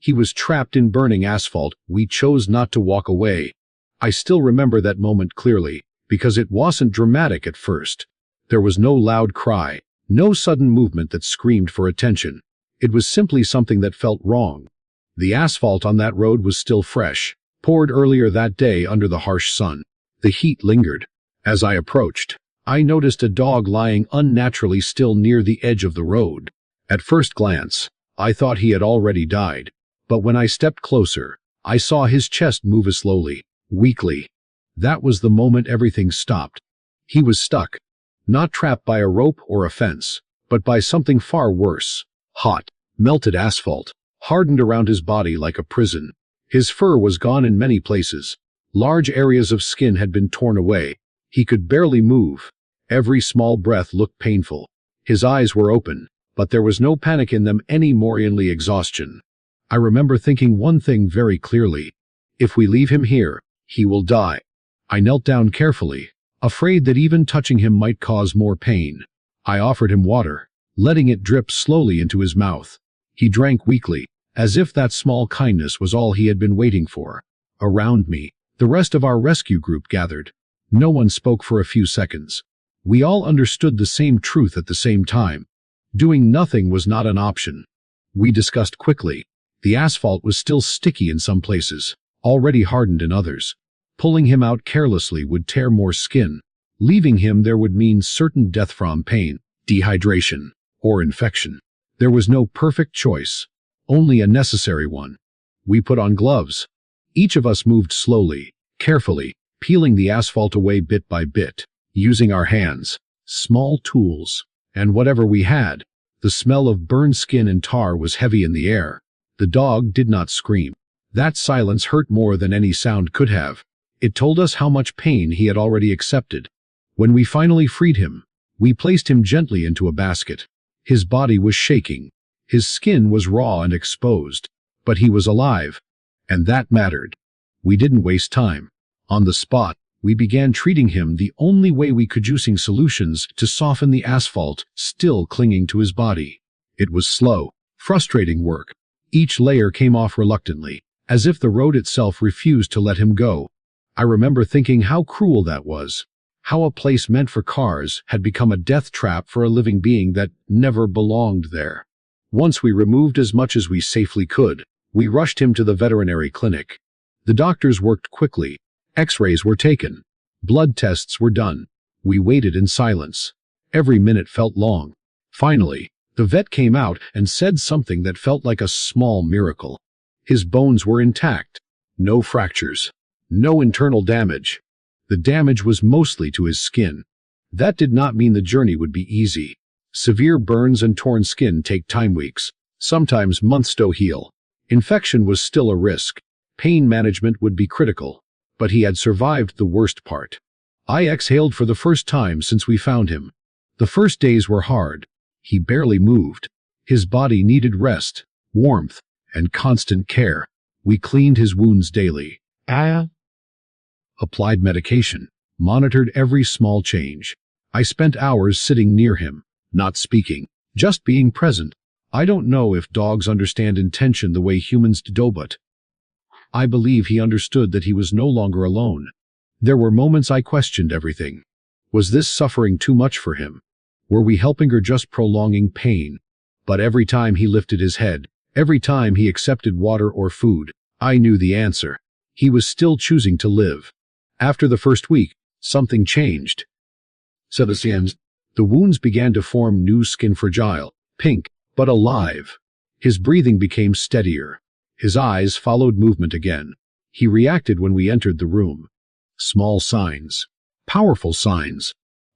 He was trapped in burning asphalt. We chose not to walk away. I still remember that moment clearly, because it wasn't dramatic at first. There was no loud cry, no sudden movement that screamed for attention. It was simply something that felt wrong. The asphalt on that road was still fresh, poured earlier that day under the harsh sun. The heat lingered. As I approached, I noticed a dog lying unnaturally still near the edge of the road. At first glance, I thought he had already died, but when I stepped closer, I saw his chest move slowly, weakly. That was the moment everything stopped. He was stuck, not trapped by a rope or a fence, but by something far worse. Hot, melted asphalt, hardened around his body like a prison. His fur was gone in many places. Large areas of skin had been torn away. He could barely move. Every small breath looked painful. His eyes were open, but there was no panic in them, only exhaustion. I remember thinking one thing very clearly. If we leave him here, he will die. I knelt down carefully, afraid that even touching him might cause more pain. I offered him water, letting it drip slowly into his mouth. He drank weakly, as if that small kindness was all he had been waiting for. Around me, the rest of our rescue group gathered. No one spoke for a few seconds. We all understood the same truth at the same time. Doing nothing was not an option. We discussed quickly. The asphalt was still sticky in some places, already hardened in others. Pulling him out carelessly would tear more skin. Leaving him there would mean certain death from pain, dehydration, or infection. There was no perfect choice, only a necessary one. We put on gloves. Each of us moved slowly, carefully, peeling the asphalt away bit by bit, using our hands, small tools, and whatever we had. The smell of burned skin and tar was heavy in the air. The dog did not scream. That silence hurt more than any sound could have. It told us how much pain he had already accepted. When we finally freed him, we placed him gently into a basket. His body was shaking. His skin was raw and exposed, but he was alive, and that mattered. We didn't waste time. On the spot, we began treating him the only way we could, using solutions to soften the asphalt still clinging to his body. It was slow, frustrating work. Each layer came off reluctantly, as if the road itself refused to let him go. I remember thinking how cruel that was. How a place meant for cars had become a death trap for a living being that never belonged there. Once we removed as much as we safely could, we rushed him to the veterinary clinic. The doctors worked quickly. X-rays were taken. Blood tests were done. We waited in silence. Every minute felt long. Finally, the vet came out and said something that felt like a small miracle. His bones were intact. No fractures. No internal damage. The damage was mostly to his skin. That did not mean the journey would be easy. Severe burns and torn skin take time, weeks, sometimes months to heal. Infection was still a risk. Pain management would be critical. But he had survived the worst part. I exhaled for the first time since we found him. The first days were hard. He barely moved. His body needed rest, warmth, and constant care. We cleaned his wounds daily. Applied medication, monitored every small change. I spent hours sitting near him, not speaking, just being present. I don't know if dogs understand intention the way humans do, but I believe he understood that he was no longer alone. There were moments I questioned everything. Was this suffering too much for him? Were we helping or just prolonging pain? But every time he lifted his head, every time he accepted water or food, I knew the answer. He was still choosing to live. After the first week, something changed. The wounds began to form new skin, fragile, pink, but alive. His breathing became steadier. His eyes followed movement again. He reacted when we entered the room. Small signs. Powerful signs.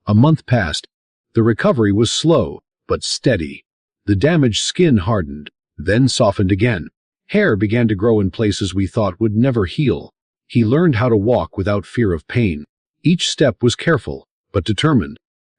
A month passed. The recovery was slow, but steady. The damaged skin hardened, then softened again. Hair began to grow in places we thought would never heal. He learned how to walk without fear of pain. Each step was careful, but determined.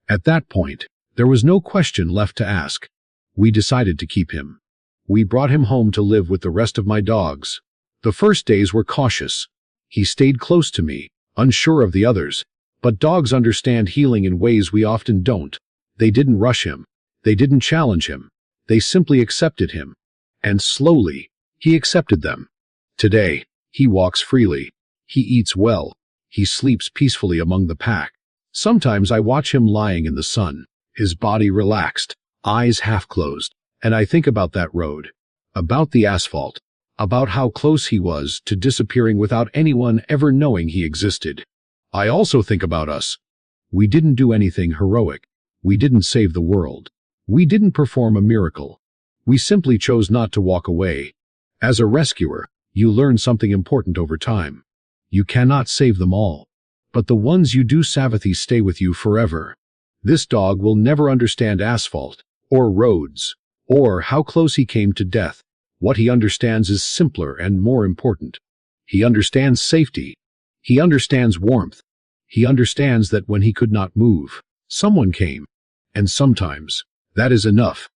At that point, there was no question left to ask. We decided to keep him. We brought him home to live with the rest of my dogs. The first days were cautious. He stayed close to me, unsure of the others. But dogs understand healing in ways we often don't. They didn't rush him. They didn't challenge him. They simply accepted him. And slowly, He accepted them. Today, he walks freely. He eats well. He sleeps peacefully among the pack. Sometimes I watch him lying in the sun, his body relaxed, eyes half closed, and I think about that road, about the asphalt, about how close he was to disappearing without anyone ever knowing he existed. I also think about us. We didn't do anything heroic. We didn't save the world. We didn't perform a miracle. We simply chose not to walk away. As a rescuer, you learn something important over time. You cannot save them all. But the ones you do Savathi stay with you forever. This dog will never understand asphalt, or roads, or how close he came to death. What he understands is simpler and more important. He understands safety. He understands warmth. He understands that when he could not move, someone came. And sometimes, that is enough.